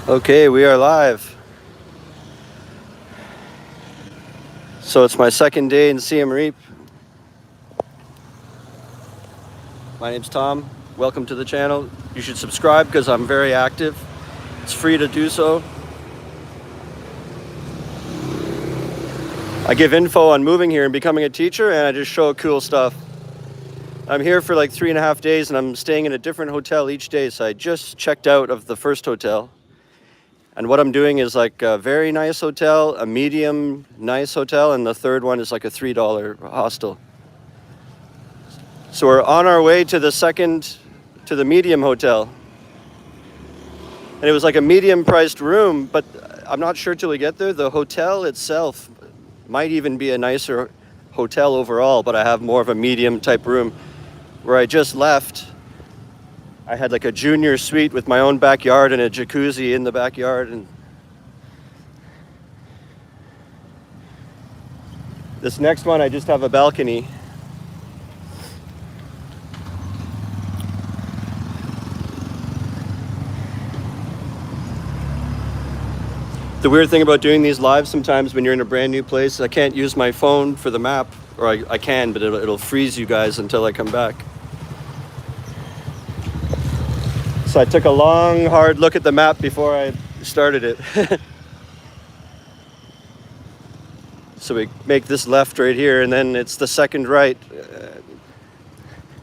Okay, we are live. So it's my second day in Siem Reap. My name's Tom. Welcome to the channel. You should subscribe because I'm very active. It's free to do so. I give info on moving here and becoming a teacher, and I just show cool stuff. I'm here for like 3.5 days, and I'm staying in a different hotel each day. So I just checked out of the first hotel. And what I'm doing is like a very nice hotel, a medium nice hotel, and the third one is like a $3 hostel. So we're on our way to the medium hotel. And it was like a medium priced room, but I'm not sure till we get there. The hotel itself might even be a nicer hotel overall, but I have more of a medium type room. Where I just left, I had like a junior suite with my own backyard and a jacuzzi in the backyard. And this next one, I just have a balcony. The weird thing about doing these lives sometimes when you're in a brand new place, I can't use my phone for the map, or I can, but it'll freeze you guys until I come back. So I took a long, hard look at the map before I started it. So we make this left right here, and then it's the second right.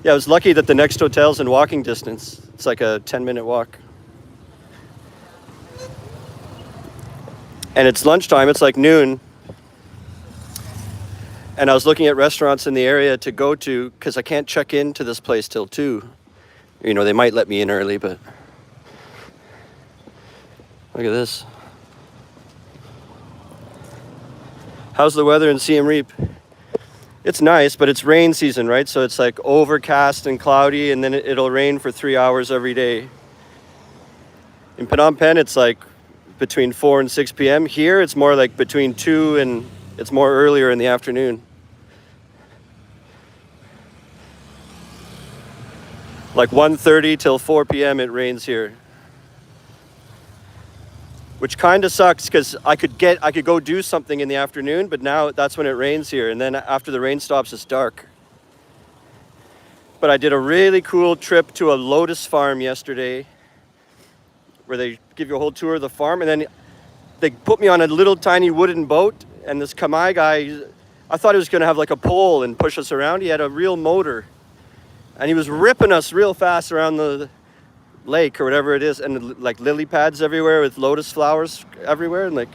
Yeah, I was lucky that the next hotel's in walking distance. It's like a 10-minute walk. And it's lunchtime, it's like noon. And I was looking at restaurants in the area to go to, because I can't check into this place till 2. You know, they might let me in early, but look at this. How's the weather in Siem Reap? It's nice, but it's rain season, right? So it's like overcast and cloudy, and then it'll rain for 3 hours every day. In Phnom Penh, it's like between 4 and 6 p.m. Here, it's more like between 2 and it's more earlier in the afternoon. Like 1:30 till 4 p.m. it rains here. Which kind of sucks because I could go do something in the afternoon, but now that's when it rains here. And then after the rain stops, it's dark. But I did a really cool trip to a lotus farm yesterday where they give you a whole tour of the farm. And then they put me on a little tiny wooden boat. And this Khmer guy, I thought he was going to have like a pole and push us around. He had a real motor. And he was ripping us real fast around the lake or whatever it is, and like lily pads everywhere with lotus flowers everywhere, and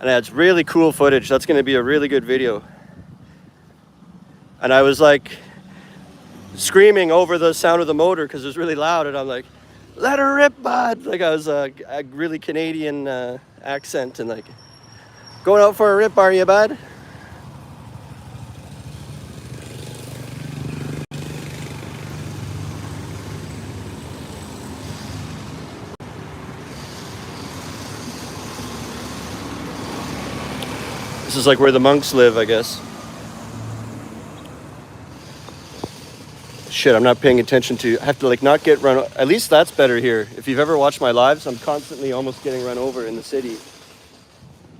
it's really cool footage. That's going to be a really good video. And I was like screaming over the sound of the motor because it was really loud, and I'm like, "Let her rip, bud!" Like I was a really Canadian accent, and like, "Going out for a rip, are you, bud?" This is like where the monks live, I guess. Shit, I'm not paying attention to. I have to like not get run. At least that's better here. If you've ever watched my lives, I'm constantly almost getting run over in the city.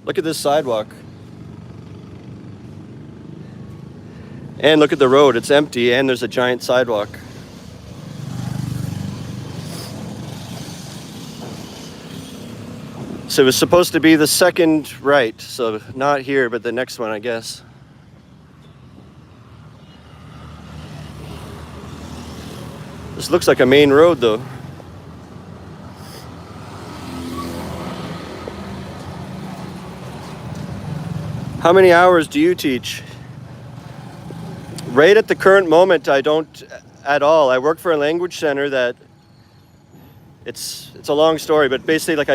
Look at this sidewalk. And look at the road. It's empty and there's a giant sidewalk. So it was supposed to be the second right, so not here, but the next one, I guess. This looks like a main road, though. How many hours do you teach? Right at the current moment, I don't at all. I work for a language center that it's a long story, but basically like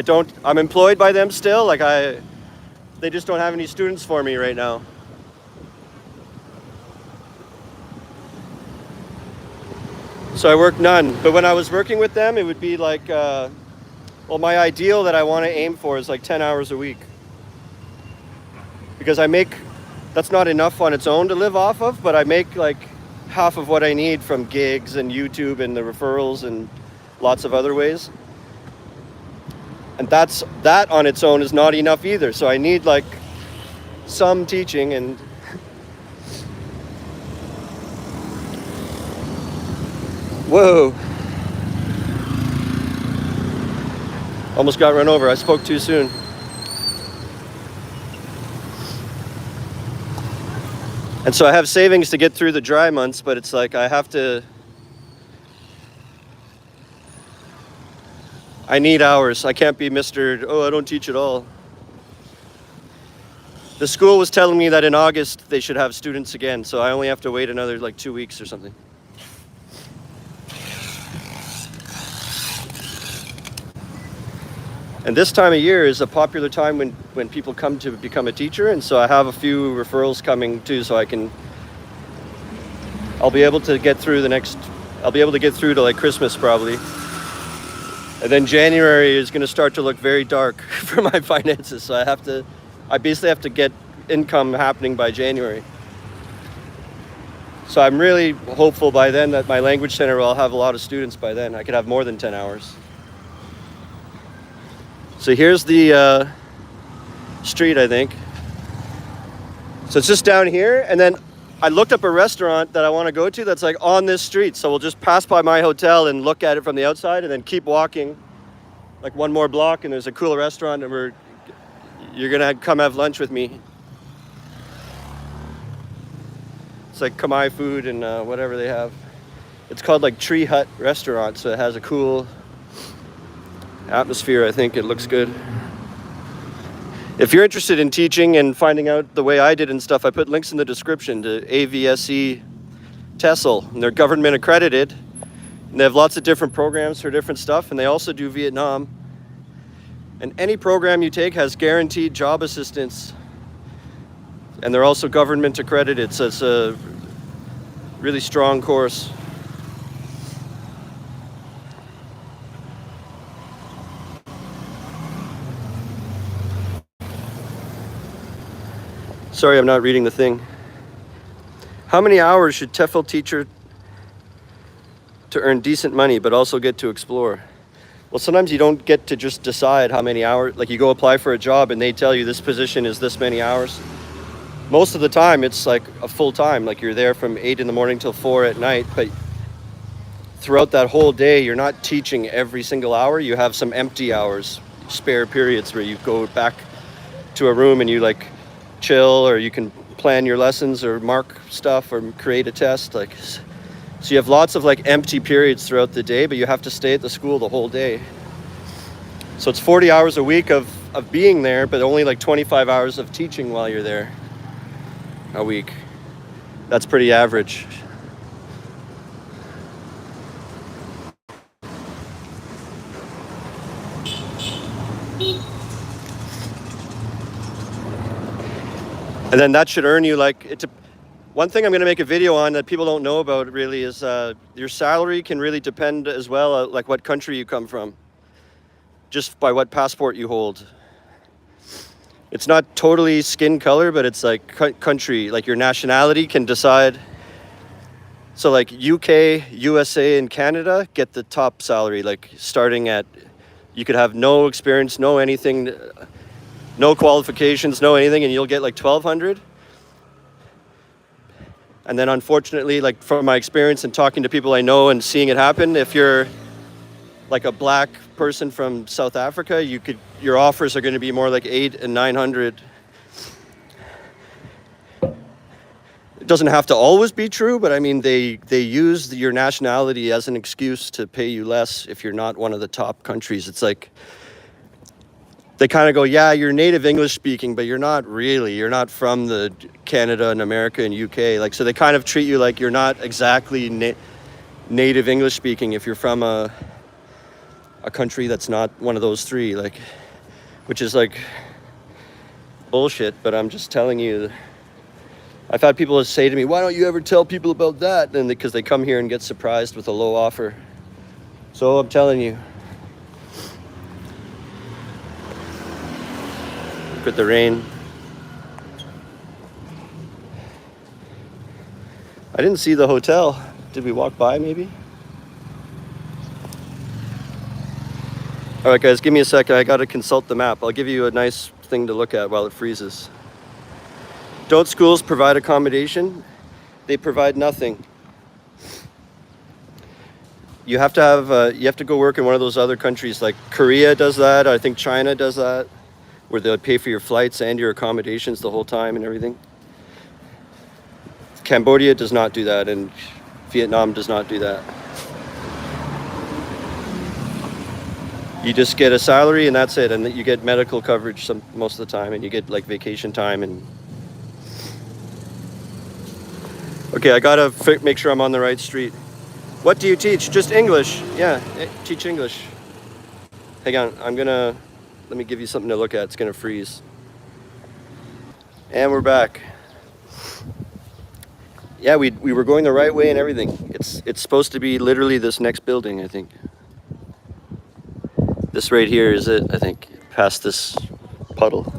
I'm employed by them still. Like they just don't have any students for me right now. So I work none. But when I was working with them, it would be like, well, my ideal that I want to aim for is like 10 hours a week. Because that's not enough on its own to live off of, but I make like half of what I need from gigs and YouTube and the referrals and lots of other ways. And that on its own is not enough either. So I need like some teaching. And whoa, almost got run over. I spoke too soon. And so I have savings to get through the dry months, but it's like I need hours. I can't be Mr. Oh, I don't teach at all. The school was telling me that in August they should have students again, so I only have to wait another like 2 weeks or something. And this time of year is a popular time when people come to become a teacher, and so I have a few referrals coming too, so I'll be able to get through to like Christmas probably. And then January is going to start to look very dark for my finances, so I basically have to get income happening by January. So I'm really hopeful by then that my language center will have a lot of students by then. I could have more than 10 hours. So here's the street, I think. So it's just down here, and then I looked up a restaurant that I want to go to that's like on this street. So we'll just pass by my hotel and look at it from the outside and then keep walking like one more block, and there's a cool restaurant, and you're gonna come have lunch with me. It's like Khmer food and whatever they have. It's called like Tree Hut Restaurant, so it has a cool atmosphere. I think it looks good. If you're interested in teaching and finding out the way I did and stuff, I put links in the description to AVSE TESOL, and they're government accredited, and they have lots of different programs for different stuff, and they also do Vietnam. And any program you take has guaranteed job assistance, and they're also government accredited, so it's a really strong course. Sorry, I'm not reading the thing. How many hours should TEFL teacher to earn decent money but also get to explore? Well, sometimes you don't get to just decide how many hours. Like you go apply for a job and they tell you this position is this many hours. Most of the time it's like a full time, like you're there from 8 in the morning till 4 at night, but throughout that whole day you're not teaching every single hour. You have some empty hours, spare periods where you go back to a room and you like chill, or you can plan your lessons or mark stuff or create a test. Like, so you have lots of like empty periods throughout the day, but you have to stay at the school the whole day. So it's 40 hours a week of being there, but only like 25 hours of teaching while you're there a week. That's pretty average. And then that should earn you like, one thing I'm going to make a video on that people don't know about really is your salary can really depend as well, like what country you come from, just by what passport you hold. It's not totally skin color, but it's like country, like your nationality can decide. So like UK, USA, and Canada get the top salary, like starting at, you could have no experience, no anything, no qualifications, no anything, and you'll get like 1,200. And then unfortunately, like from my experience and talking to people I know and seeing it happen, if you're like a black person from South Africa, your offers are going to be more like 800 and 900. It doesn't have to always be true, but I mean, they use your nationality as an excuse to pay you less if you're not one of the top countries. It's like, they kind of go, yeah, you're native English speaking, but you're not really. You're not from the Canada and America and UK. Like, so they kind of treat you like you're not exactly native English speaking if you're from a country that's not one of those three, like, which is like bullshit. But I'm just telling you, I've had people say to me, why don't you ever tell people about that? And because they come here and get surprised with a low offer. So I'm telling you. Look at the rain. I didn't see the hotel. Did we walk by maybe? All right, guys, give me a second. I got to consult the map. I'll give you a nice thing to look at while it freezes. Don't schools provide accommodation? They provide nothing. You have to go work in one of those other countries, like Korea does that. I think China does that, where they'll pay for your flights and your accommodations the whole time and everything. Cambodia does not do that, and Vietnam does not do that. You just get a salary and that's it, and you get medical coverage most of the time, and you get like vacation time. And okay, I gotta make sure I'm on the right street. What do you teach? Just English? Yeah, teach English. Hang on, let me give you something to look at. It's gonna freeze. And we're back. Yeah, we were going the right way and everything. It's supposed to be literally this next building, I think. This right here is it, I think, past this puddle.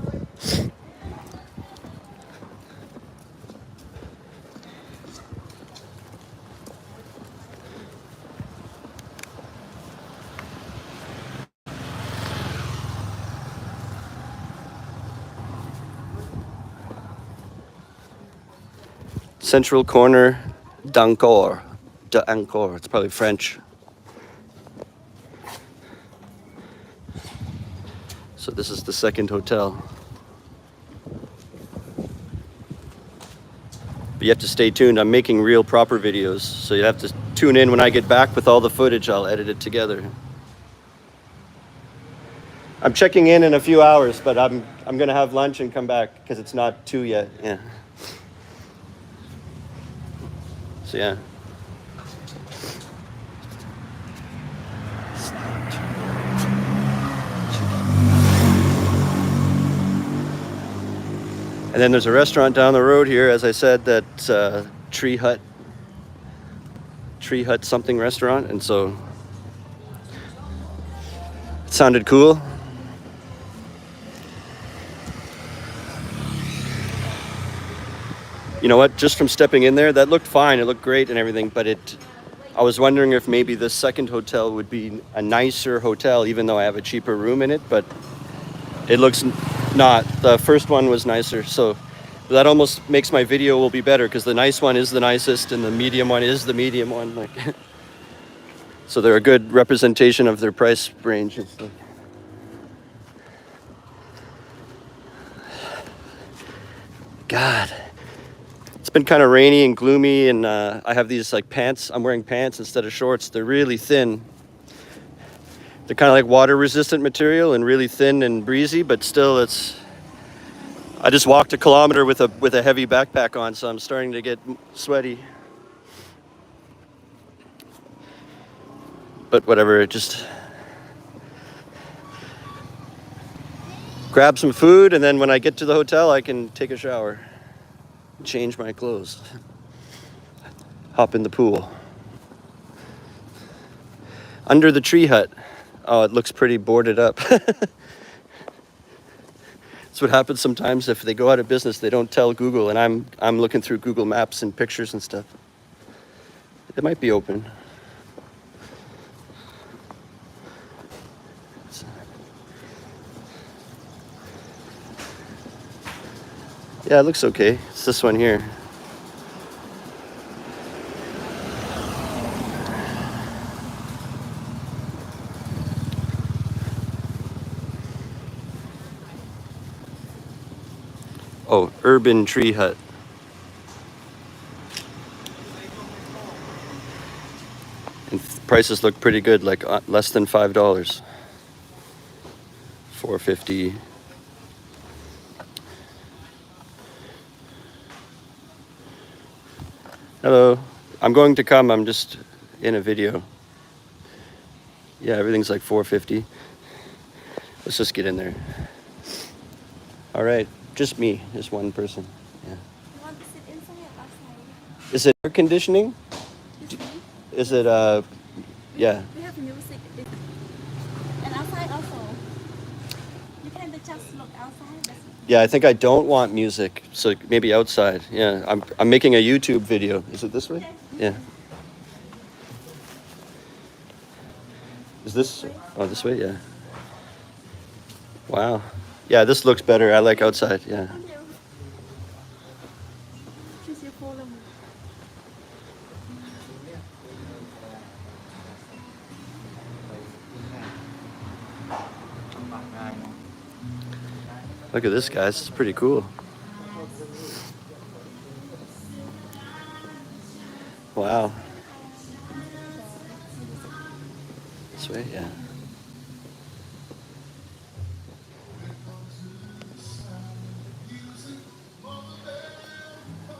Central corner d'Angkor. D'Angkor. It's probably French. So this is the second hotel. But you have to stay tuned. I'm making real proper videos, so you have to tune in when I get back with all the footage. I'll edit it together. I'm checking in a few hours, but I'm gonna have lunch and come back because it's not 2 yet. Yeah. So yeah. And then there's a restaurant down the road here, as I said, that Tree Hut something restaurant, and so it sounded cool. You know what? Just from stepping in there, that looked fine. It looked great and everything, but I was wondering if maybe the second hotel would be a nicer hotel, even though I have a cheaper room in it, but it looks not. The first one was nicer, so that almost makes my video will be better because the nice one is the nicest and the medium one is the medium one. Like, so they're a good representation of their price range and stuff. God. It's been kind of rainy and gloomy, and I have these like pants. I'm wearing pants instead of shorts. They're really thin. They're kind of like water resistant material and really thin and breezy, but still I just walked a kilometer with a heavy backpack on, so I'm starting to get sweaty. But whatever, just grab some food, and then when I get to the hotel, I can take a shower, change my clothes, hop in the pool. Under the tree hut. Oh, it looks pretty boarded up. That's what happens sometimes if they go out of business. They don't tell Google, and I'm looking through Google Maps and pictures and stuff. It might be open. Yeah, it looks okay. It's this one here. Oh, Urban Tree Hut. And prices look pretty good, like less than $5. $4.50. Hello. I'm going to come. I'm just in a video. Yeah, everything's like $4.50. Let's just get in there. All right. Just me. Just one person. Yeah. You want to sit inside or outside? Is it air conditioning? Is it yeah. We have music. And outside also. You can just look outside. That's Yeah, I think I don't want music, so maybe outside. Yeah, I'm making a YouTube video. Is it this way? Yeah. Is this? Oh, this way. Yeah. Wow. Yeah, this looks better. I like outside. Yeah. Thank you. Choose your phone number. Look at this, guys. It's pretty cool. Wow. This way. Yeah.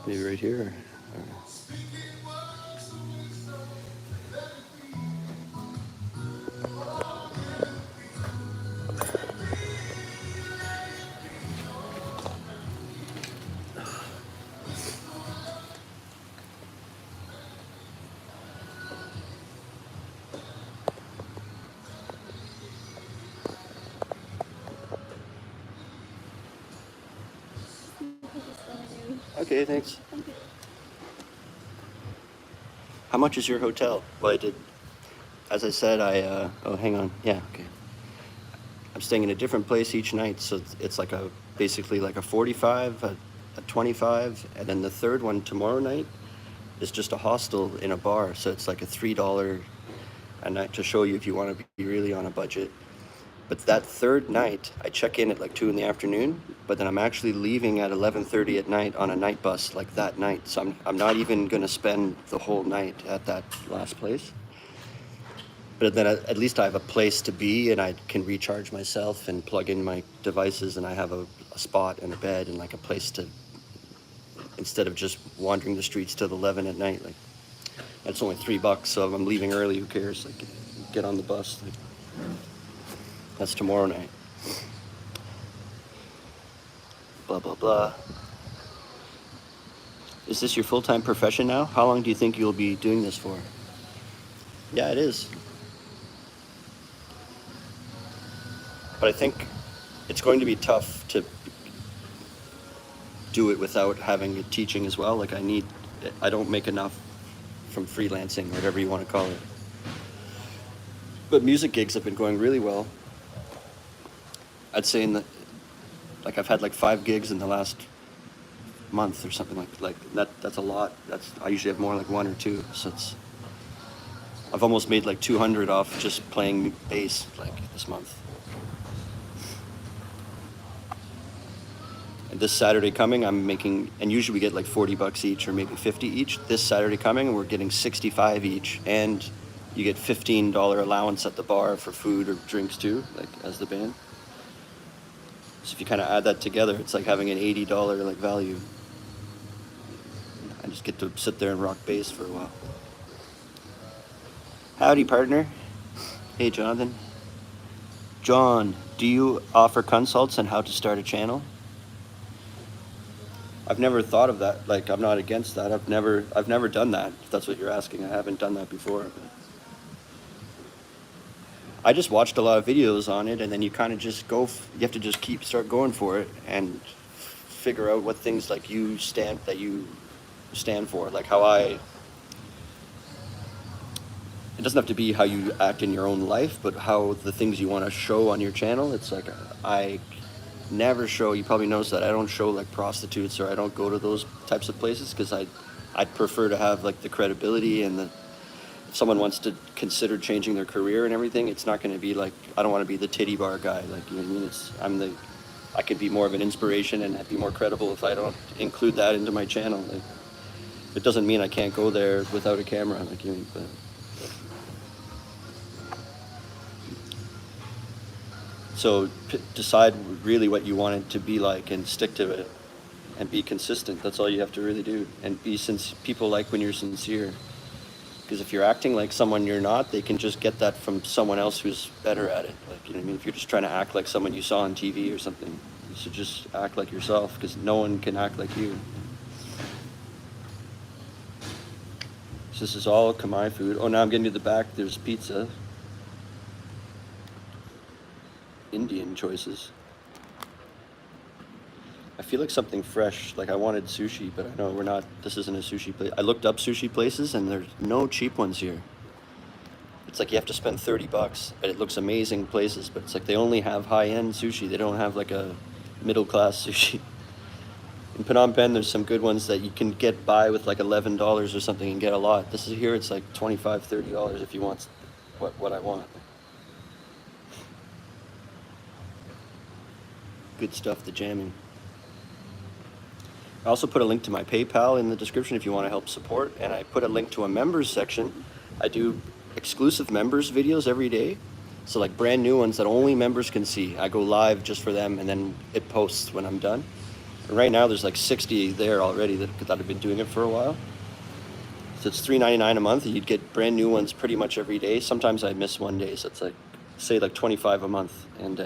Maybe right here. Okay, thanks. Thank you. How much is your hotel? Well, I did. As I said, oh, hang on. Yeah. Okay. I'm staying in a different place each night, so it's like basically like a 45, a 25, and then the third one tomorrow night is just a hostel in a bar, so it's like a $3 a night to show you if you want to be really on a budget. But that third night, I check in at like 2 in the afternoon, but then I'm actually leaving at 11:30 at night on a night bus like that night. So I'm not even going to spend the whole night at that last place. But then at least I have a place to be, and I can recharge myself and plug in my devices, and I have a spot and a bed and like a place to, instead of just wandering the streets till 11 at night. Like, that's only $3, so if I'm leaving early, who cares? Like, get on the bus. Like, that's tomorrow night. Blah, blah, blah. Is this your full-time profession now? How long do you think you'll be doing this for? Yeah, it is. But I think it's going to be tough to do it without having a teaching as well. Like I don't make enough from freelancing, whatever you want to call it. But music gigs have been going really well. I'd say like I've had like 5 gigs in the last month or something like that. That's a lot. I usually have more like 1 or 2. So I've almost made like 200 off just playing bass like this month. And this Saturday coming, I'm making, and usually we get like $40 each or maybe 50 each. This Saturday coming, we're getting 65 each, and you get $15 allowance at the bar for food or drinks too, like as the band. So if you kind of add that together, it's like having an $80 like value. I just get to sit there and rock bass for a while. Howdy, partner. Hey, Jonathan. John, do you offer consults on how to start a channel? I've never thought of that. Like, I'm not against that. I've never done that. If that's what you're asking, I haven't done that before. But I just watched a lot of videos on it, and then you kind of just you have to just start going for it and figure out what things like you stand for. Like it doesn't have to be how you act in your own life, but how the things you want to show on your channel. It's like I never show, you probably noticed that I don't show like prostitutes, or I don't go to those types of places, because I'd prefer to have like the credibility, and if someone wants to consider changing their career and everything, it's not going to be like, I don't want to be the titty bar guy, like, you know what I mean? I could be more of an inspiration and be more credible if I don't include that into my channel. Like, it doesn't mean I can't go there without a camera, like, you know, but so decide really what you want it to be like and stick to it and be consistent. That's all you have to really do. And people like when you're sincere. Because if you're acting like someone you're not, they can just get that from someone else who's better at it. Like, you know what I mean? If you're just trying to act like someone you saw on TV or something, you should just act like yourself, because no one can act like you. So this is all Khmer food. Oh, now I'm getting to the back. There's pizza. Indian choices. I feel like something fresh. Like I wanted sushi, but I know we're not. This isn't a sushi place. I looked up sushi places, and there's no cheap ones here. It's like you have to spend $30, and it looks amazing places, but it's like they only have high-end sushi. They don't have like a middle-class sushi. In Phnom Penh, there's some good ones that you can get by with like $11 or something and get a lot. This is here, it's like $25, $30 if you want what I want. Good stuff, the jamming. I also put a link to my PayPal in the description if you want to help support, and I put a link to a members section. I do exclusive members videos every day, so like brand new ones that only members can see. I go live just for them, and then it posts when I'm done. And right now there's like 60 there already that have been doing it for a while. So it's $3.99 a month, and you'd get brand new ones pretty much every day. Sometimes I miss one day, so it's like, say like 25 a month. And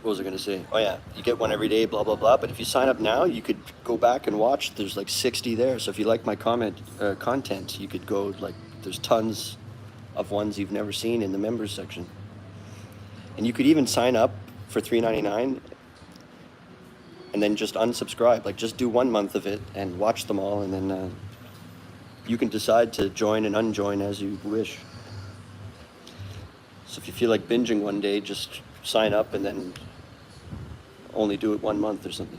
what was I going to say? Oh yeah, you get one every day, blah, blah, blah. But if you sign up now, you could go back and watch. There's like 60 there. So if you like my content, you could go, like, there's tons of ones you've never seen in the members section. And you could even sign up for $3.99 and then just unsubscribe. Like, just do 1 month of it and watch them all, and then you can decide to join and unjoin as you wish. So if you feel like binging one day, just sign up and then only do it 1 month or something.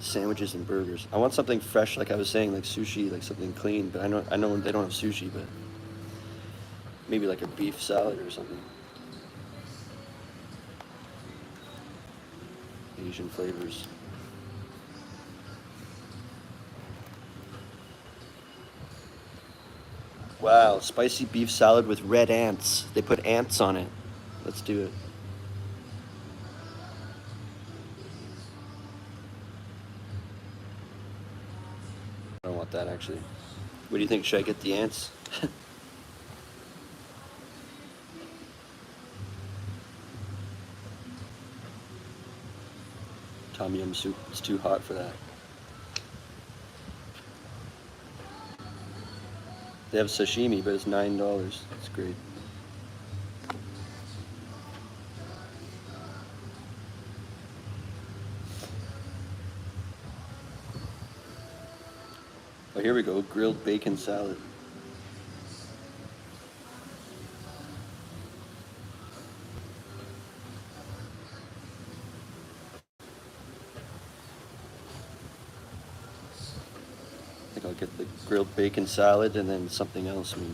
Sandwiches and burgers. I want something fresh, like I was saying, like sushi, like something clean. But I know they don't have sushi, but maybe like a beef salad or something. Asian flavors. Wow, spicy beef salad with red ants. They put ants on it. Let's do it. I don't want that, actually. What do you think? Should I get the ants? Tom yum soup. It's too hot for that. They have sashimi, but it's $9. That's great. Oh, here we go. Grilled bacon salad. I think I'll get the grilled bacon salad and then something else maybe.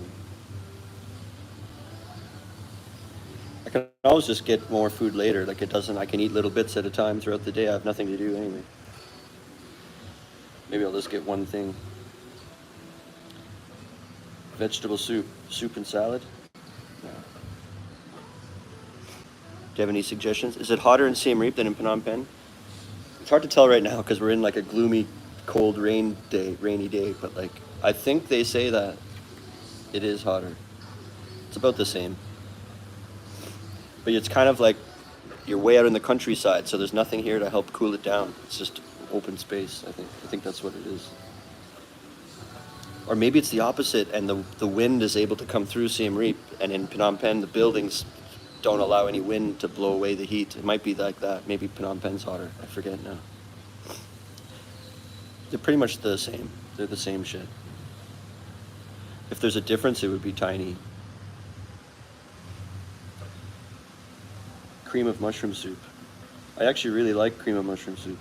I can always just get more food later. Like, I can eat little bits at a time throughout the day. I have nothing to do anyway. Maybe I'll just get one thing. Vegetable soup. Soup and salad? No. Do you have any suggestions? Is it hotter in Siem Reap than in Phnom Penh? It's hard to tell right now because we're in like a gloomy, cold rainy day, but like I think they say that it is hotter. It's about the same. But it's kind of like you're way out in the countryside, so there's nothing here to help cool it down. It's just open space, I think. I think that's what it is. Or maybe it's the opposite, and the wind is able to come through Siem Reap, and in Phnom Penh, the buildings don't allow any wind to blow away the heat. It might be like that. Maybe Phnom Penh's hotter. I forget now. They're pretty much the same. They're the same shit. If there's a difference, it would be tiny. Cream of mushroom soup. I actually really like cream of mushroom soup.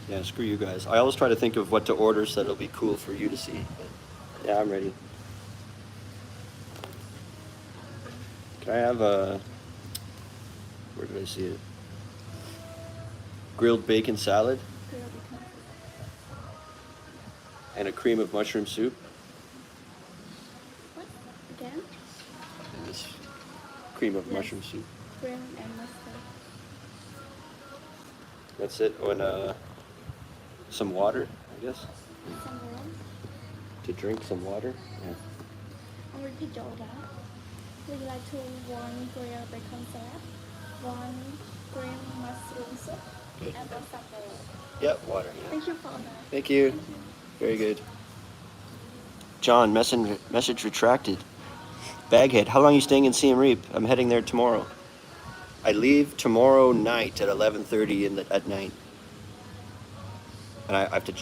Yeah, screw you guys. I always try to think of what to order so that it'll be cool for you to see. But yeah, I'm ready. Can I have a... Where did I see it? Grilled bacon salad and a cream of mushroom soup. What? Again? And this cream of mushroom soup. Cream and mustard. That's it. Oh, and some water, I guess. Some warm. To drink some water. Yeah. I'll repeat the order. Would you like to one grilled bacon salad, one green mushroom soup, Good. and one salad? Yeah, water. Yeah. Thank you for that. Thank you. Very good. John, message retracted. Baghead, how long are you staying in Siem Reap? I'm heading there tomorrow. I leave tomorrow night at 11:30 at night, and I have to.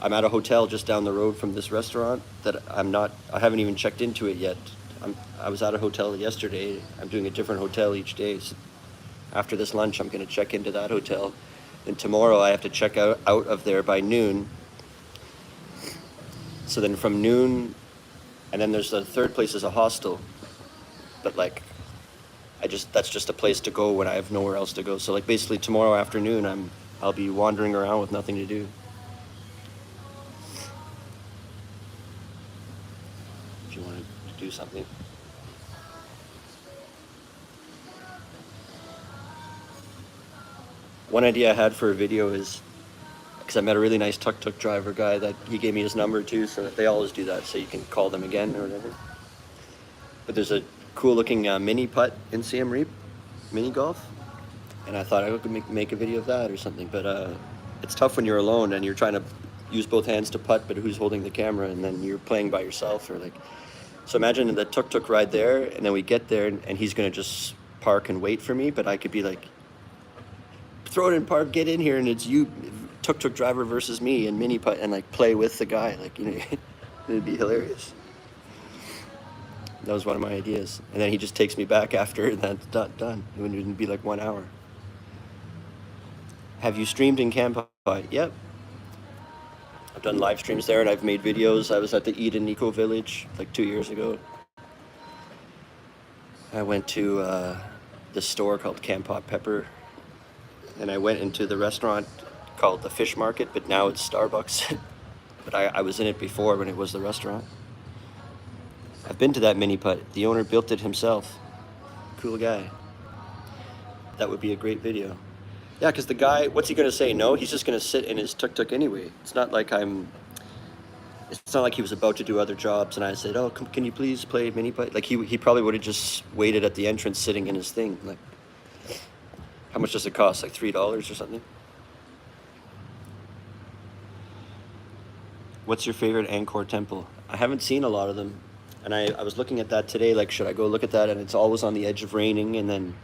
I'm at a hotel just down the road from this restaurant that I haven't even checked into it yet. I was at a hotel yesterday. I'm doing a different hotel each day. So after this lunch, I'm going to check into that hotel. And tomorrow I have to check out of there by noon. So then from noon, and then there's the third place is a hostel. But like, that's just a place to go when I have nowhere else to go. So like basically tomorrow afternoon, I'll be wandering around with nothing to do. If you want to do something. One idea I had for a video is, because I met a really nice tuk-tuk driver guy that he gave me his number too, so that they always do that, so you can call them again or whatever. But there's a cool looking mini putt in Siem Reap, mini golf, and I thought I could make a video of that or something, but it's tough when you're alone and you're trying to use both hands to putt, but who's holding the camera, and then you're playing by yourself, or like, so imagine the tuk-tuk ride there, and then we get there and he's gonna just park and wait for me, but I could be like, throw it in park, get in here, and it's you, tuk-tuk driver versus me, and mini putt, and like play with the guy, like, you know, it'd be hilarious. That was one of my ideas, and then he just takes me back after, and that's done. It wouldn't be like 1 hour. Have you streamed in Cambodia? Yep. I've done live streams there, and I've made videos. I was at the Eden Eco Village like 2 years ago. I went to this store called Camp Pepper, and I went into the restaurant called the Fish Market, but now it's Starbucks. But I was in it before when it was the restaurant. I've been to that mini putt. The owner built it himself. Cool guy. That would be a great video. Yeah, because the guy, what's he going to say? No, he's just going to sit in his tuk-tuk anyway. It's not like he was about to do other jobs and I said, oh, can you please play mini putt? Like he probably would have just waited at the entrance sitting in his thing. Like, how much does it cost? Like $3 or something? What's your favorite Angkor temple? I haven't seen a lot of them. And I was looking at that today, like, should I go look at that? And it's always on the edge of raining. And then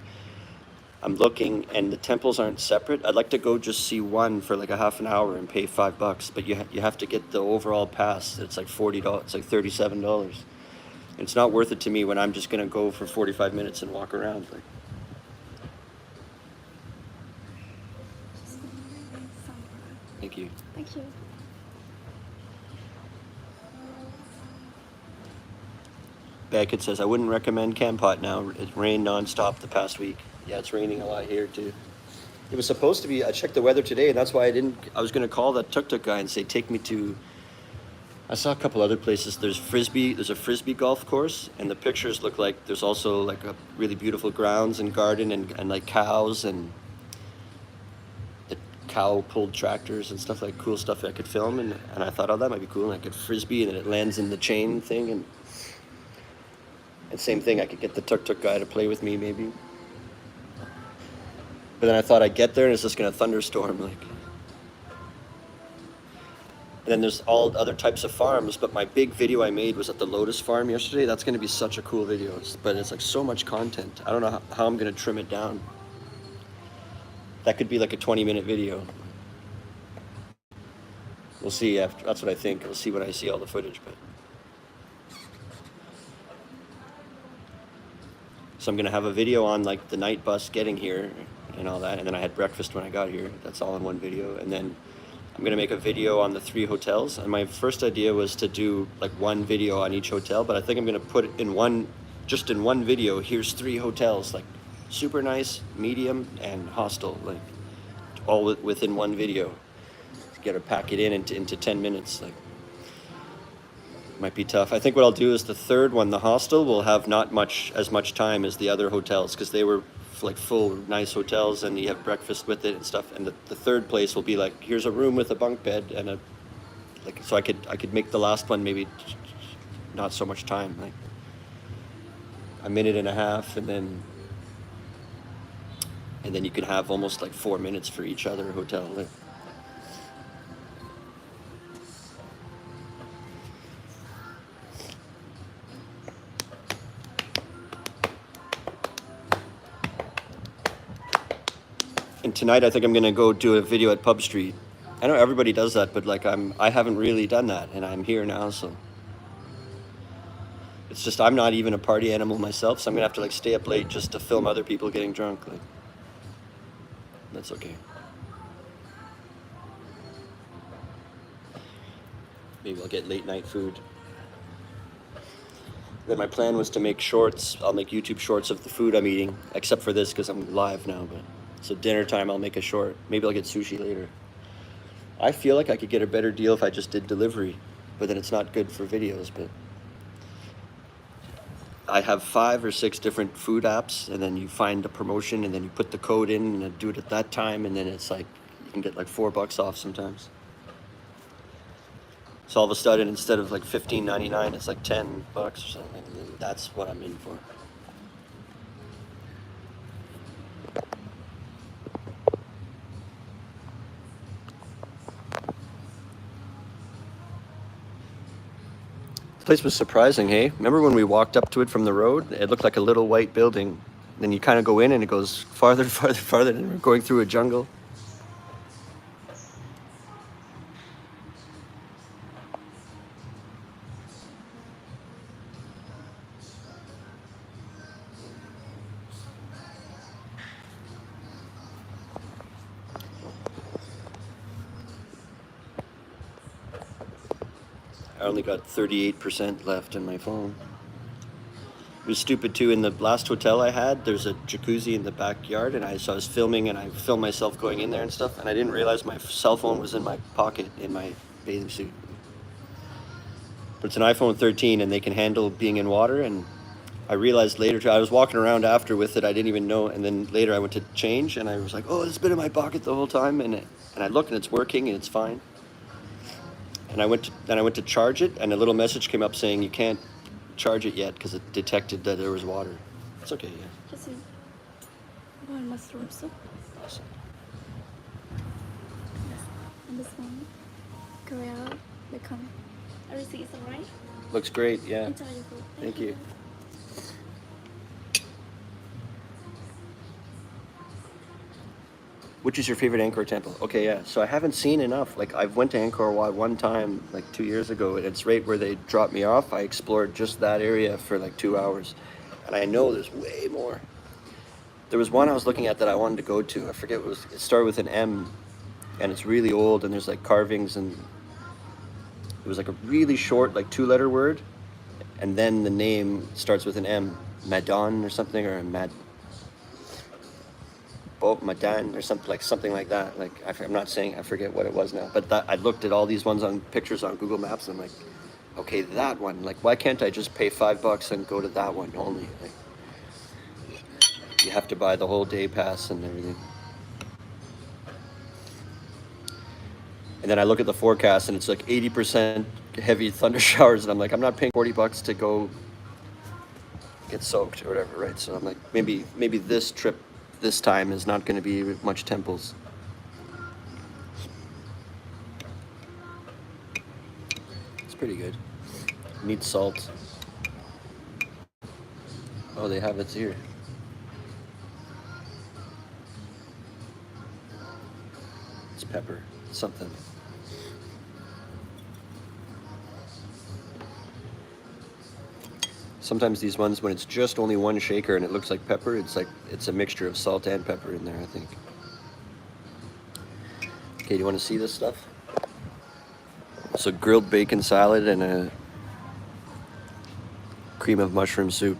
I'm looking, and the temples aren't separate. I'd like to go just see one for like a half an hour and pay $5. But you have to get the overall pass. It's like $40. It's like $37. It's not worth it to me when I'm just going to go for 45 minutes and walk around. Like, thank you. Thank you. Beckett says, I wouldn't recommend Campot now. It rained nonstop the past week. Yeah, it's raining a lot here too. It was supposed to be, I checked the weather today, and that's why I was going to call that tuk-tuk guy and say, take me to, I saw a couple other places. There's a frisbee golf course, and the pictures look like there's also like a really beautiful grounds and garden and like cows and the cow pulled tractors and stuff, like cool stuff that I could film. And I thought, oh, that might be cool. And I could frisbee, and then it lands in the chain thing. And same thing, I could get the tuk-tuk guy to play with me maybe. But then I thought I'd get there and it's just going to thunderstorm. Like. And then there's all other types of farms, but my big video I made was at the Lotus Farm yesterday. That's going to be such a cool video, but it's like so much content. I don't know how I'm going to trim it down. That could be like a 20-minute video. We'll see. That's what I think. We'll see when I see all the footage. But so I'm going to have a video on like the night bus getting here and all that. And then I had breakfast when I got here. That's all in one video. And then I'm going to make a video on the 3 hotels. And my first idea was to do like one video on each hotel, but I think I'm going to put it in one video. Here's 3 hotels, like super nice, medium, and hostel, like all within one video. Got to pack it into 10 minutes. Like, might be tough. I think what I'll do is the third one, the hostel, will have not as much time as the other hotels, because they were like full nice hotels and you have breakfast with it and stuff. And the third place will be like, here's a room with a bunk bed and a like, so I could make the last one maybe not so much time, like a minute and a half, and then you could have almost like 4 minutes for each other hotel. Like, And tonight I think I'm gonna go do a video at Pub Street. I know everybody does that, but like I haven't really done that, and I'm here now, so it's just I'm not even a party animal myself, so I'm gonna have to like stay up late just to film other people getting drunk. Like that's okay. Maybe I'll get late night food. Then my plan was to make shorts. I'll make YouTube shorts of the food I'm eating, except for this because I'm live now. But so dinner time, I'll make a short. Maybe I'll get sushi later. I feel like I could get a better deal if I just did delivery, but then it's not good for videos. But I have 5 or 6 different food apps, and then you find a promotion, and then you put the code in and do it at that time, and then it's like you can get like $4 off sometimes. So all of a sudden, instead of like $15.99, it's like $10 or something. And that's what I'm in for. The place was surprising, hey? Remember when we walked up to it from the road? It looked like a little white building. Then you kind of go in and it goes farther, farther, farther, and we're going through a jungle. I only got 38% left in my phone. It was stupid too. In the last hotel I had, there's a jacuzzi in the backyard, and I was filming, and I filmed myself going in there and stuff, and I didn't realize my cell phone was in my pocket in my bathing suit. But it's an iPhone 13, and they can handle being in water. And I realized later, I was walking around after with it, I didn't even know. And then later I went to change, and I was like, oh, it's been in my pocket the whole time. And I look, and it's working, and it's fine. And I went to charge it, and a little message came up saying you can't charge it yet because it detected that there was water. It's okay, yeah. Just one mushroom soup. Awesome. And this one, Korea bacon. Everything is alright. Looks great, yeah. Enjoy your food. Thank you. Which is your favorite Angkor temple? Okay, yeah. So I haven't seen enough. Like I've went to Angkor Wat one time, like 2 years ago, and it's right where they dropped me off. I explored just that area for like 2 hours, and I know there's way more. There was one I was looking at that I wanted to go to. I forget what it was. It started with an M, and it's really old, and there's like carvings, and it was like a really short, like 2-letter word, and then the name starts with an M, Madon or something, or a Madan or something like that. Like I'm not saying, I forget what it was now, but I looked at all these ones on pictures on Google Maps, and I'm like, okay, that one. Like, why can't I just pay $5 and go to that one only? Like, you have to buy the whole day pass and everything. And then I look at the forecast, and it's like 80% heavy thunder showers, and I'm like, I'm not paying $40 to go get soaked or whatever, right? So I'm like, maybe this trip this time is not going to be much temples. It's pretty good. Needs salt. Oh, they have it here. It's pepper, something. Sometimes these ones, when it's just only one shaker and it looks like pepper, it's a mixture of salt and pepper in there, I think. Okay, do you want to see this stuff? So grilled bacon salad and a cream of mushroom soup.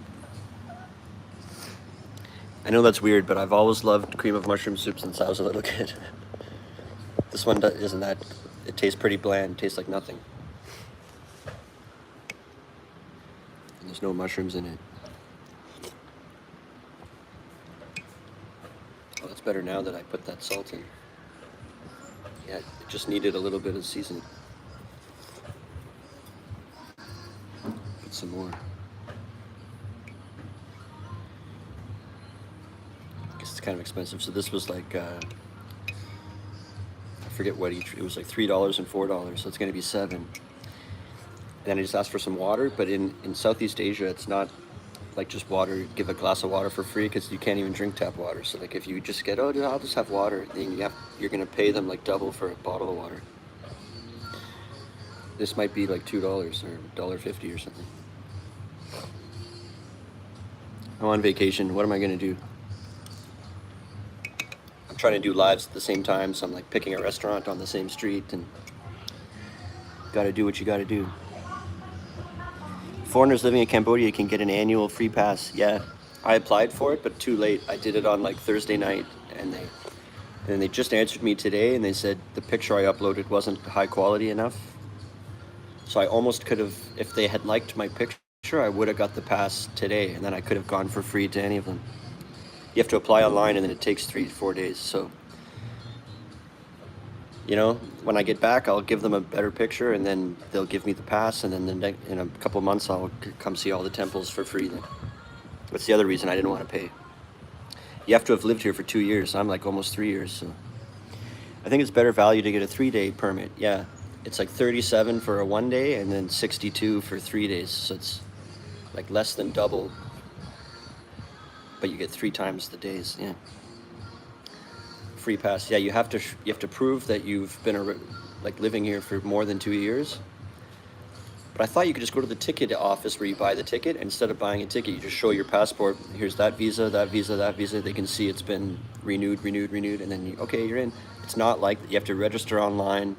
I know that's weird, but I've always loved cream of mushroom soup since I was a little kid. This one isn't that, it tastes pretty bland, it tastes like nothing. There's no mushrooms in it. Oh, that's better now that I put that salt in. Yeah, it just needed a little bit of seasoning. Put some more. I guess it's kind of expensive. So this was like, I forget what it was like $3 and $4, so it's going to be $7. And then I just asked for some water, but in Southeast Asia, it's not, like just water, give a glass of water for free because you can't even drink tap water. So like if you just get, oh, dude, I'll just have water, then you're gonna pay them like double for a bottle of water. This might be like $2 or $1.50 or something. I'm on vacation. What am I gonna do? I'm trying to do lives at the same time, so I'm like picking a restaurant on the same street, and gotta do what you gotta do. Foreigners living in Cambodia can get an annual free pass. Yeah, I applied for it, but too late. I did it on like Thursday night, and they just answered me today, and they said the picture I uploaded wasn't high quality enough. So I almost could have, if they had liked my picture, I would have got the pass today, and then I could have gone for free to any of them. You have to apply online, and then it takes 3 to 4 days. So, you know, when I get back, I'll give them a better picture, and then they'll give me the pass, and then in a couple months, I'll come see all the temples for free. That's the other reason I didn't want to pay. You have to have lived here for 2 years. I'm like almost 3 years, so I think it's better value to get a 3-day permit. Yeah, it's like 37 for a 1 day, and then 62 for 3 days. So it's like less than double, but you get 3 times the days. Yeah, free pass. Yeah, you have to prove that you've been like living here for more than 2 years. But I thought you could just go to the ticket office where you buy the ticket, and instead of buying a ticket, you just show your passport. Here's that visa, that visa, that visa. They can see it's been renewed, and then okay, you're in. It's not like you have to register online.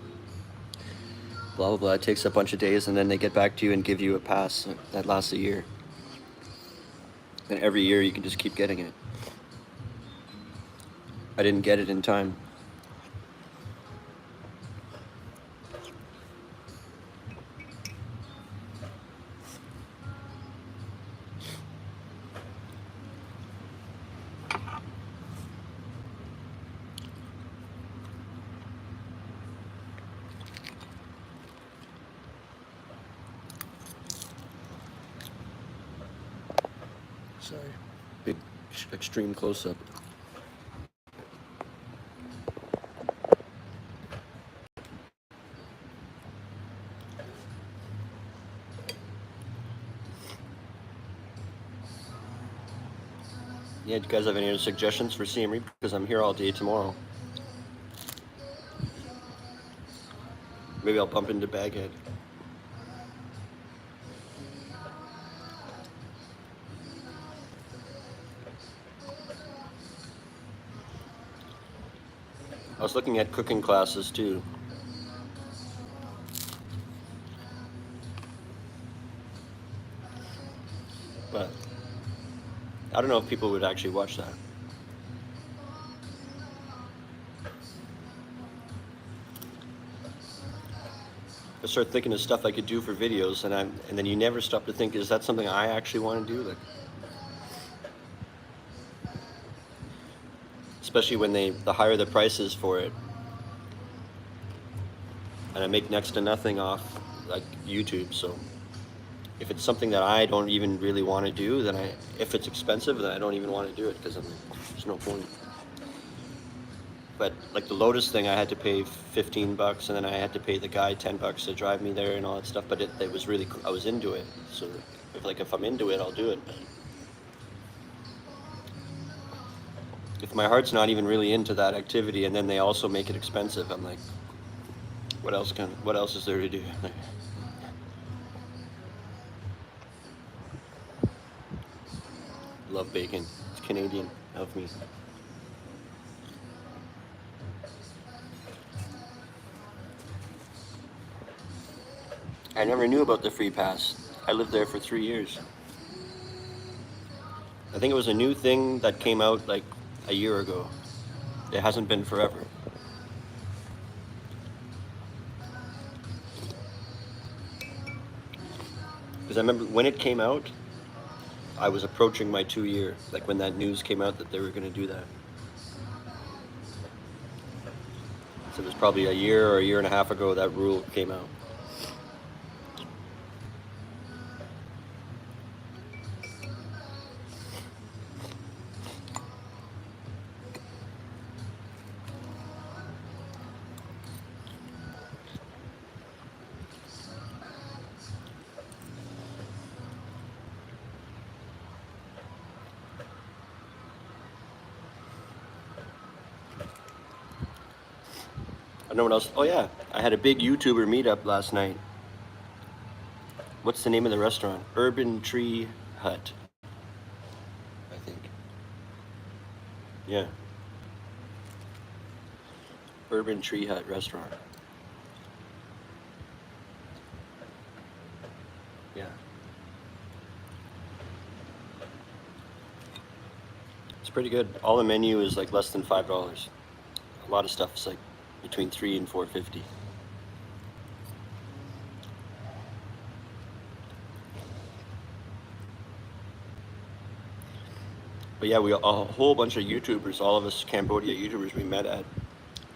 Blah blah blah. It takes a bunch of days, and then they get back to you and give you a pass that lasts a year. Then every year you can just keep getting it. I didn't get it in time. Sorry. Big extreme close-up. Yeah, do you guys have any other suggestions for Siem Reap? Because I'm here all day tomorrow. Maybe I'll bump into Baghead. I was looking at cooking classes too. But I don't know if people would actually watch that. I start thinking of stuff I could do for videos, and then you never stop to think, is that something I actually want to do? Like, especially when the higher the prices for it, and I make next to nothing off like YouTube. So if it's something that I don't even really want to do, then if it's expensive, then I don't even want to do it because there's no point. But like the Lotus thing, I had to pay $15, and then I had to pay the guy $10 to drive me there and all that stuff. But it was really, I was into it. So if I'm into it, I'll do it. But if my heart's not even really into that activity, and then they also make it expensive, I'm like, what else is there to do? Love bacon. It's Canadian of me. I never knew about the free pass. I lived there for 3 years. I think it was a new thing that came out like a year ago. It hasn't been forever. Because I remember when it came out, I was approaching my 2 year, like when that news came out that they were going to do that. So it was probably a year or a year and a half ago that rule came out. I don't know what else. Oh yeah, I had a big YouTuber meetup last night. What's the name of the restaurant? Urban Tree Hut, I think. Yeah, Urban Tree Hut restaurant. Yeah, it's pretty good. All the menu is like less than $5. A lot of stuff is like between $3 and $4.50. But yeah, we a whole bunch of YouTubers, all of us Cambodia YouTubers, we met at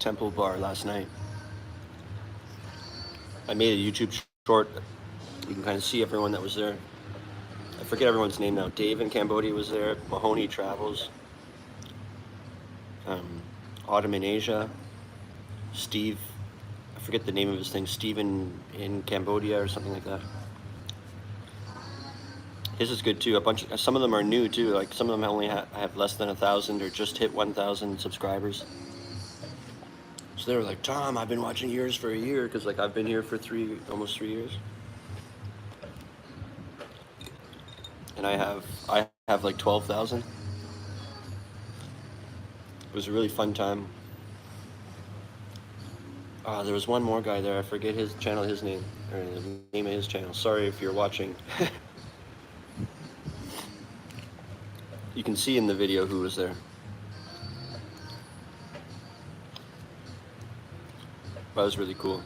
Temple Bar last night. I made a YouTube short. You can kind of see everyone that was there. I forget everyone's name now. Dave in Cambodia was there. Mahoney Travels. Um, Autumn in Asia. Steve. I forget the name of his thing. Steven in Cambodia or something like that. His is good too. Some of them are new too. Like some of them only have less than 1,000 or just hit 1,000 subscribers. So they were like, Tom, I've been watching yours for a year because like I've been here for almost 3 years, and I have like 12,000. It was a really fun time. There was one more guy there. I forget his channel, his name, or the name of his channel. Sorry if you're watching. You can see in the video who was there. That was really cool.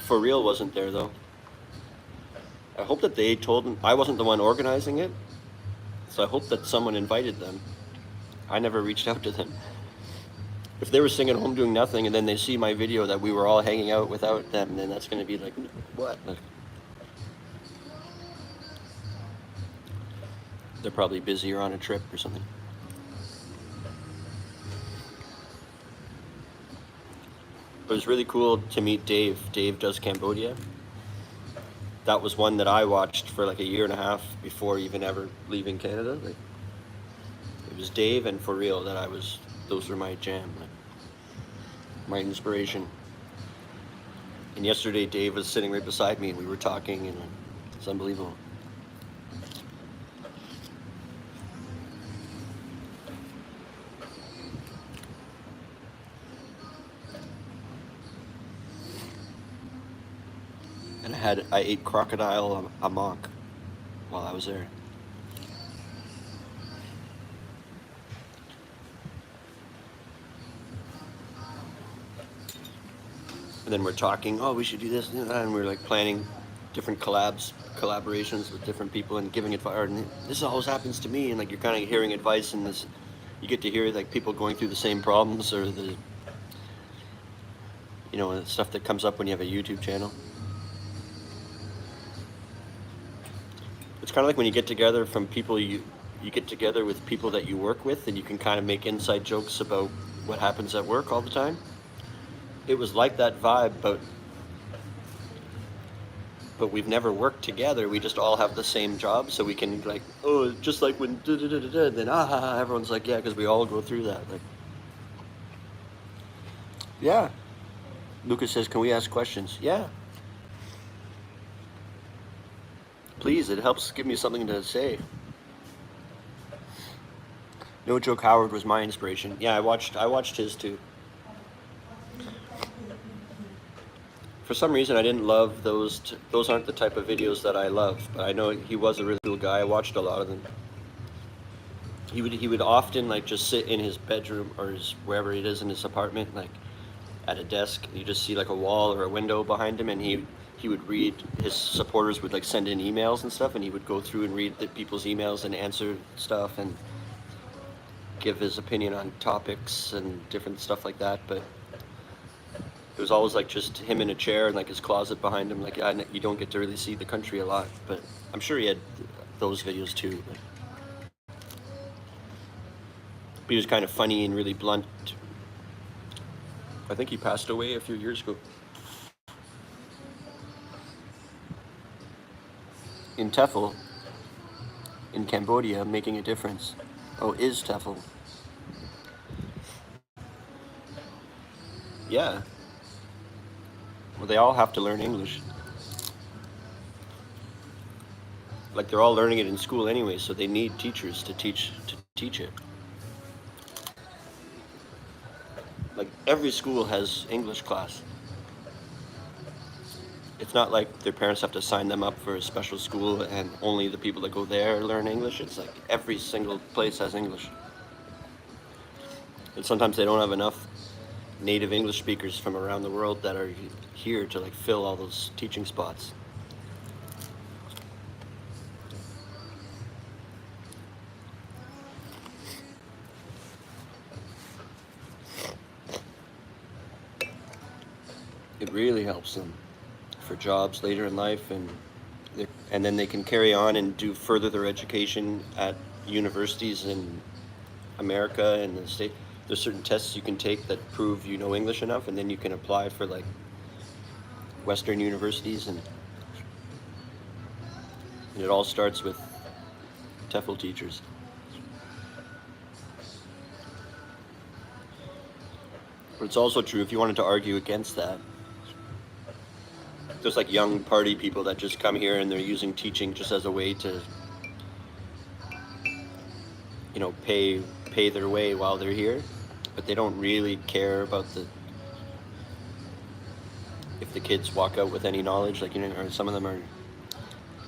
For Real wasn't there though. I hope that they told him. I wasn't the one organizing it, so I hope that someone invited them. I never reached out to them. If they were sitting at home doing nothing and then they see my video that we were all hanging out without them, then that's going to be like, what? Like, they're probably busy or on a trip or something. It was really cool to meet Dave. Dave does Cambodia. That was one that I watched for like a year and a half before even ever leaving Canada. Like, it was Dave and For Real that those were my jam, like, my inspiration. And yesterday Dave was sitting right beside me and we were talking, and it's unbelievable. And I ate crocodile amok while I was there. And then we're talking, oh, we should do this and that, and we're like planning different collaborations with different people and giving advice. And this always happens to me, and like you're kind of hearing advice, and this, you get to hear like people going through the same problems or the stuff that comes up when you have a YouTube channel. It's kind of like when you get together from people you get together with people that you work with, and you can kind of make inside jokes about what happens at work all the time. It was like that vibe, but we've never worked together. We just all have the same job, so we can like, oh, just like when da da da da da. Then everyone's like, yeah, because we all go through that. Like, yeah. Lucas says, can we ask questions? Yeah. Please, it helps give me something to say. No Joke Howard was my inspiration. Yeah, I watched his too. For some reason, I didn't love those. Those aren't the type of videos that I love. But I know he was a really cool guy. I watched a lot of them. He would often like just sit in his bedroom or wherever it is in his apartment, like at a desk. You just see like a wall or a window behind him, and he would read. His supporters would like send in emails and stuff, and he would go through and read the people's emails and answer stuff and give his opinion on topics and different stuff like that. But it was always like just him in a chair and like his closet behind him. Like, you don't get to really see the country a lot, but I'm sure he had those videos too. But he was kind of funny and really blunt. I think he passed away a few years ago. In Tefel, in Cambodia, making a difference. Oh, is Tefel? Yeah. Well, they all have to learn English. Like they're all learning it in school anyway, so they need teachers to teach it. Like every school has English class. It's not like their parents have to sign them up for a special school and only the people that go there learn English. It's like every single place has English. And sometimes they don't have enough native English speakers from around the world that are here to like fill all those teaching spots. It really helps them for jobs later in life, and then they can carry on and do further their education at universities in America and the state. There's certain tests you can take that prove you know English enough, and then you can apply for like Western universities, and it all starts with TEFL teachers. But it's also true if you wanted to argue against that. There's like young party people that just come here and they're using teaching just as a way to, you know, pay their way while they're here, but they don't really care about if the kids walk out with any knowledge, like, you know, or some of them are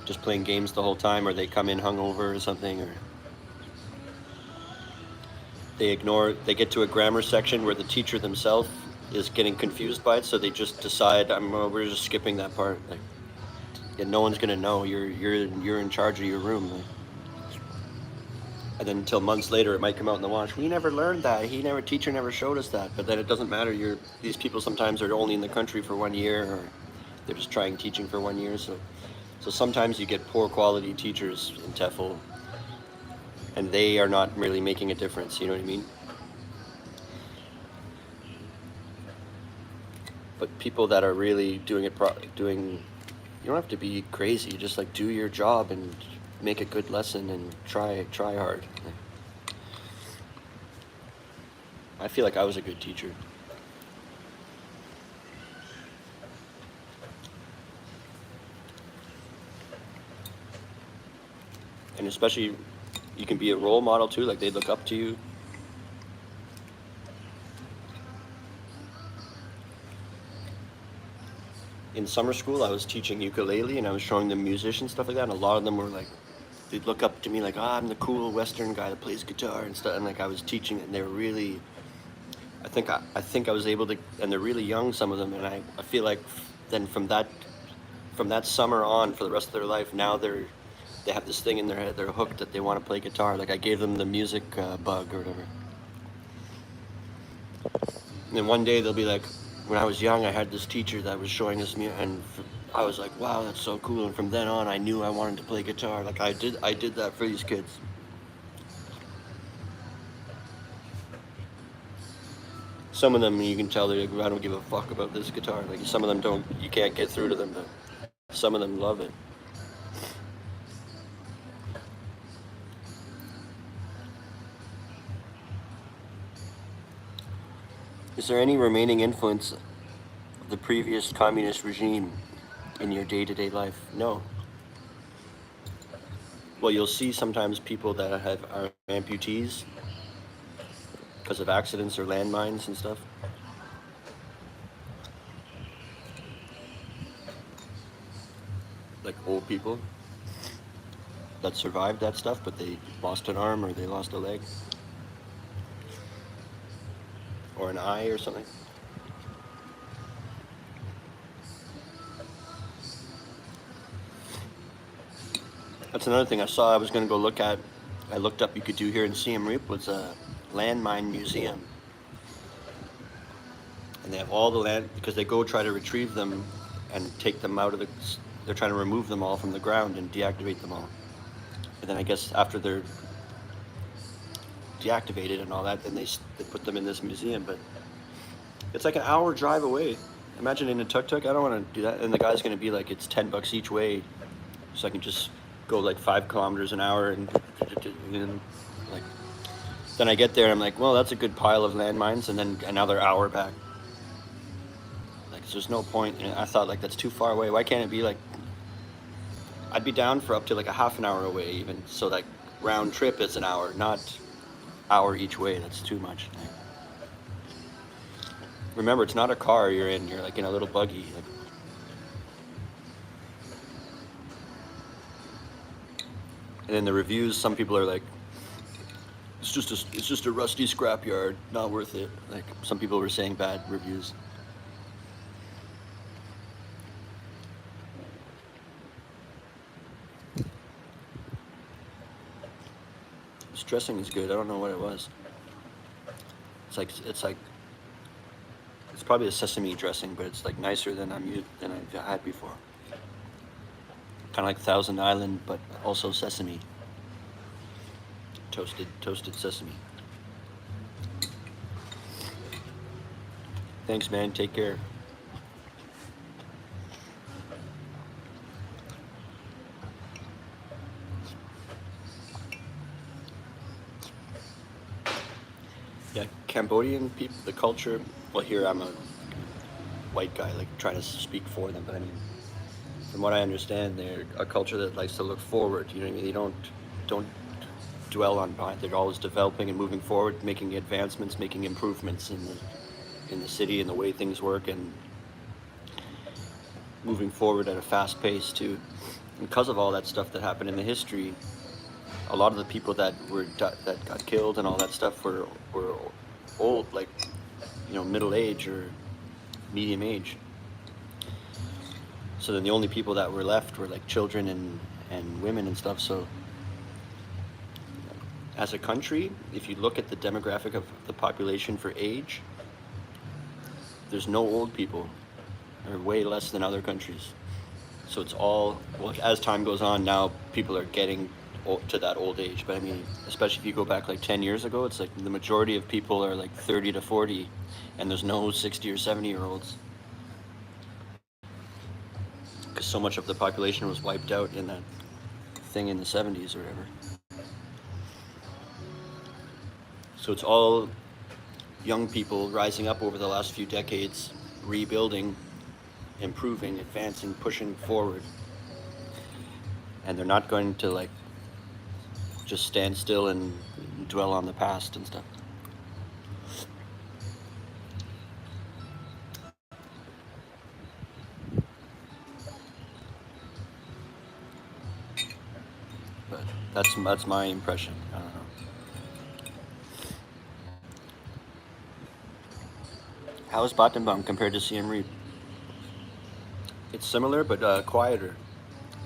just playing games the whole time, or they come in hungover or something, or they get to a grammar section where the teacher themselves is getting confused by it, so they just decide, we're just skipping that part. Like, and no one's gonna know. You're in charge of your room. Like, and then until months later, it might come out in the wash. We never learned that. Teacher never showed us that. But then it doesn't matter. These people sometimes are only in the country for 1 year, or they're just trying teaching for 1 year. So sometimes you get poor quality teachers in TEFL, and they are not really making a difference. You know what I mean? But people that are really doing it, you don't have to be crazy. You just like do your job and make a good lesson and try hard. I feel like I was a good teacher. And especially, you can be a role model too, like they look up to you. In summer school, I was teaching ukulele and I was showing them musicians, stuff like that, and a lot of them were like, they'd look up to me like, I'm the cool Western guy that plays guitar and stuff, and like I was teaching it, and they were really, I think I was able to, and they're really young, some of them, and I feel like then from that summer on for the rest of their life, now they have this thing in their head, they're hooked that they want to play guitar. Like I gave them the music bug or whatever. And then one day they'll be like, when I was young, I had this teacher that was showing us music, and I was like, wow, that's so cool. And from then on, I knew I wanted to play guitar. Like I did that for these kids. Some of them, you can tell they're like, I don't give a fuck about this guitar. Like some of them you can't get through to them, but some of them love it. Is there any remaining influence of the previous communist regime in your day-to-day life? No. Well, you'll see sometimes people that are amputees because of accidents or landmines and stuff. Like old people that survived that stuff, but they lost an arm or they lost a leg or an eye or something. That's another thing I saw I was going to go look at. I looked up, you could do here in Siem Reap was a landmine museum. And they have all the land, because they go try to retrieve them and take them out of they're trying to remove them all from the ground and deactivate them all. And then I guess after they're deactivated and all that, then they put them in this museum. But it's like an hour drive away. Imagine in a tuk-tuk. I don't want to do that. And the guy's going to be like, it's $10 each way, so I can just go like 5 kilometers an hour and like. Then I get there and I'm like, well, that's a good pile of landmines, and then another hour back. Like, 'cause there's no point. And I thought like that's too far away. Why can't it be like? I'd be down for up to like a half an hour away even. So like round trip is an hour, not hour each way. That's too much. Remember, it's not a car you're in. You're like in a little buggy. Like, and then the reviews, some people are like, it's just a rusty scrapyard, not worth it. Like some people were saying bad reviews. This dressing is good. I don't know what it was. It's probably a sesame dressing, but it's like nicer than I've had before. Kind of like Thousand Island, but also sesame. Toasted sesame. Thanks, man. Take care. Yeah, Cambodian people, the culture. Well, here I'm a white guy, like trying to speak for them, but I mean, from what I understand, they're a culture that likes to look forward. You know what I mean? They don't dwell on behind. They're always developing and moving forward, making advancements, making improvements in the city and the way things work, and moving forward at a fast pace too. And because of all that stuff that happened in the history, a lot of the people that got killed and all that stuff were old, like middle age or medium age. So then the only people that were left were like children and women and stuff. So as a country, if you look at the demographic of the population for age, there's no old people, or way less than other countries. So it's all, well, as time goes on, now people are getting to that old age. But I mean, especially if you go back like 10 years ago, it's like the majority of people are like 30 to 40, and there's no 60 or 70-year-olds. Because so much of the population was wiped out in that thing in the 70s or whatever. So it's all young people rising up over the last few decades, rebuilding, improving, advancing, pushing forward. And they're not going to like just stand still and dwell on the past and stuff. But that's my impression. I don't know. How is Battambang compared to Siem Reap? It's similar, but quieter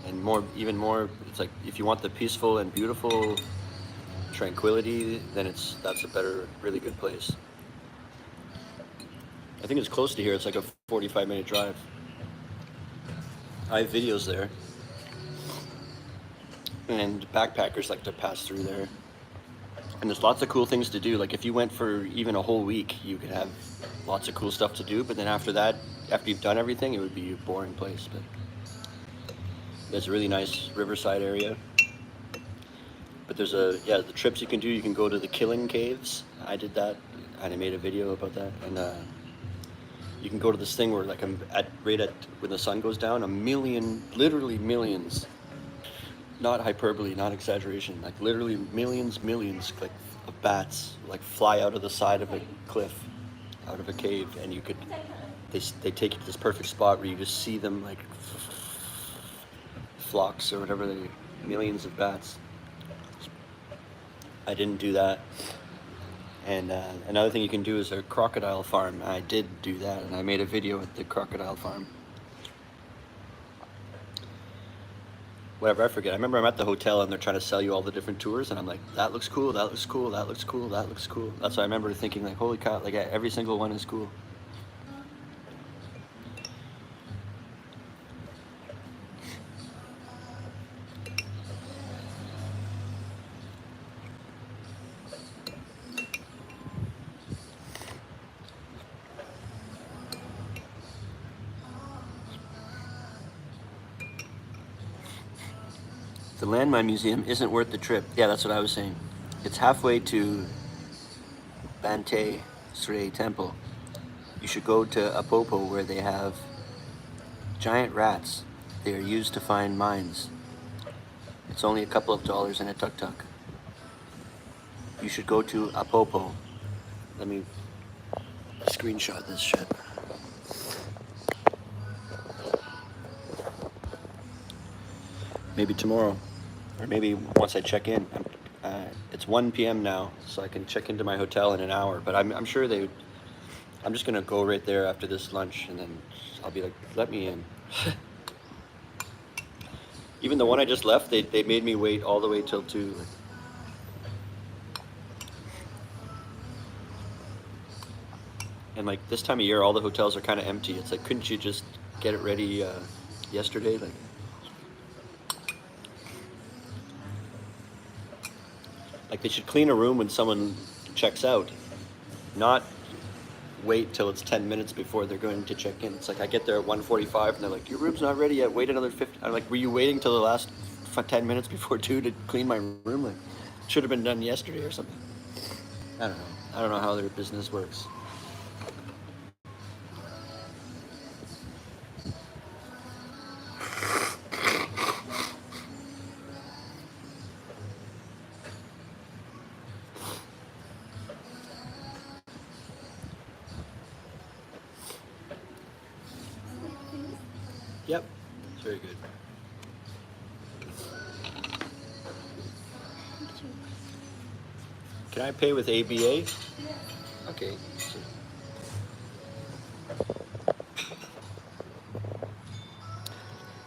and even more. It's like if you want the peaceful and beautiful tranquility, then that's a really good place. I think it's close to here. It's like a 45-minute drive. I have videos there, and backpackers like to pass through there. And there's lots of cool things to do. Like if you went for even a whole week, you could have lots of cool stuff to do. But then after that, after you've done everything, it would be a boring place. But there's a really nice riverside area. But there's the trips you can do. You can go to the Killing Caves. I did that, and I made a video about that. And you can go to this thing where like right at when the sun goes down, literally millions. Not hyperbole, not exaggeration, like literally millions like of bats like fly out of the side of a cliff, out of a cave, and they take you to this perfect spot where you just see them like flocks or whatever, millions of bats. I didn't do that. And another thing you can do is a crocodile farm. I did do that, and I made a video at the crocodile farm. Whatever, I forget. I remember I'm at the hotel and they're trying to sell you all the different tours, and I'm like, that looks cool, that looks cool, that looks cool, that looks cool. That's why I remember thinking like, holy cow, like every single one is cool. The Landmine Museum isn't worth the trip. Yeah, that's what I was saying. It's halfway to Bante Sri Temple. you should go to Apopo where they have giant rats. They are used to find mines. It's only a couple of dollars in a tuk-tuk. You should go to Apopo. Let me screenshot this shit. Maybe tomorrow, or maybe once I check in. It's 1 p.m. now, so I can check into my hotel in an hour. But I'm sure they would. I'm just gonna go right there after this lunch, and then I'll be like, let me in. Even the one I just left, they made me wait all the way till 2. And like this time of year, all the hotels are kind of empty. It's like, couldn't you just get it ready yesterday? Like they should clean a room when someone checks out, not wait till it's 10 minutes before they're going to check in. It's like I get there at 1:45 and they're like, your room's not ready yet, wait another 50. I'm like, were you waiting till the last 10 minutes before 2 to clean my room? Like, should have been done yesterday or something. I don't know. I don't know how their business works. Yep, it's very good. Can I pay with ABA? Okay.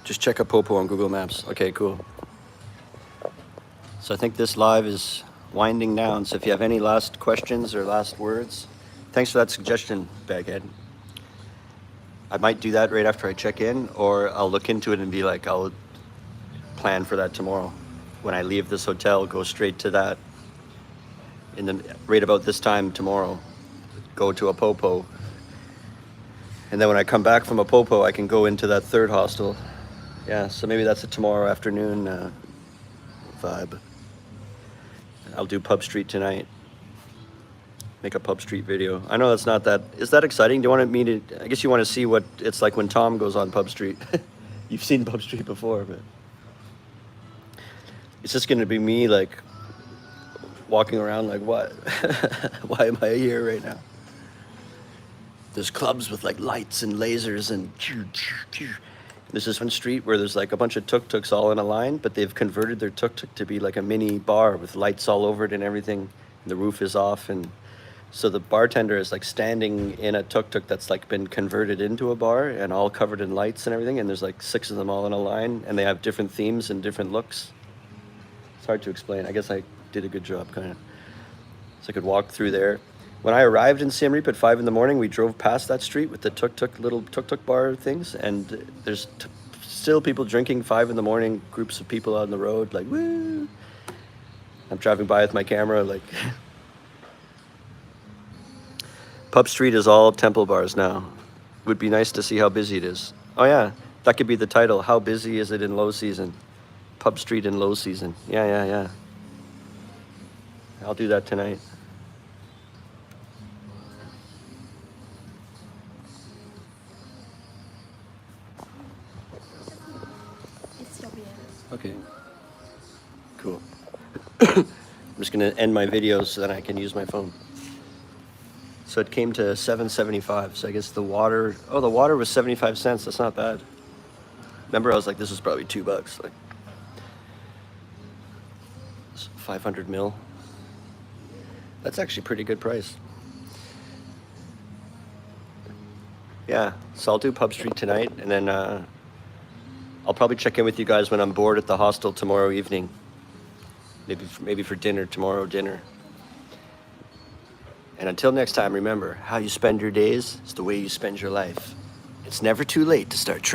Just check Apopo on Google Maps. Okay, cool. So I think this live is winding down. So if you have any last questions or last words, thanks for that suggestion, Baghead. I might do that right after I check in, or I'll look into it and be like, I'll plan for that tomorrow. When I leave this hotel, go straight to that. Right about this time tomorrow, go to Apopo. And then when I come back from Apopo, I can go into that third hostel. Yeah, so maybe that's a tomorrow afternoon vibe. I'll do Pub Street tonight. Make a Pub Street video. I know that's not that. Is that exciting? Do you want me to? I guess you want to see what it's like when Tom goes on Pub Street. You've seen Pub Street before, but it's just going to be me like walking around like, what? Why am I here right now? There's clubs with like lights and lasers and there's this one street where there's like a bunch of tuk-tuks all in a line, but they've converted their tuk-tuk to be like a mini bar with lights all over it and everything. And the roof is off, and so the bartender is like standing in a tuk-tuk that's like been converted into a bar and all covered in lights and everything. And there's like 6 of them all in a line, and they have different themes and different looks. It's hard to explain. I guess I did a good job, kind of. So I could walk through there. When I arrived in Siem Reap at 5 in the morning, we drove past that street with the little tuk-tuk bar things, and there's still people drinking 5 in the morning, groups of people out on the road, like, woo! I'm driving by with my camera, like... Pub Street is all temple bars now. Would be nice to see how busy it is. Oh yeah, that could be the title. How busy is it in low season? Pub Street in low season. Yeah. I'll do that tonight. It's your beer. Okay. Cool. I'm just gonna end my video so that I can use my phone. So it came to $7.75. So I guess the water was 75 cents. That's not bad. Remember, I was like, this is probably $2. Like 500 mil. That's actually a pretty good price. Yeah, so I'll do Pub Street tonight, and then I'll probably check in with you guys when I'm bored at the hostel tomorrow evening. Maybe for dinner, dinner. And until next time, remember, how you spend your days is the way you spend your life. It's never too late to start tripping.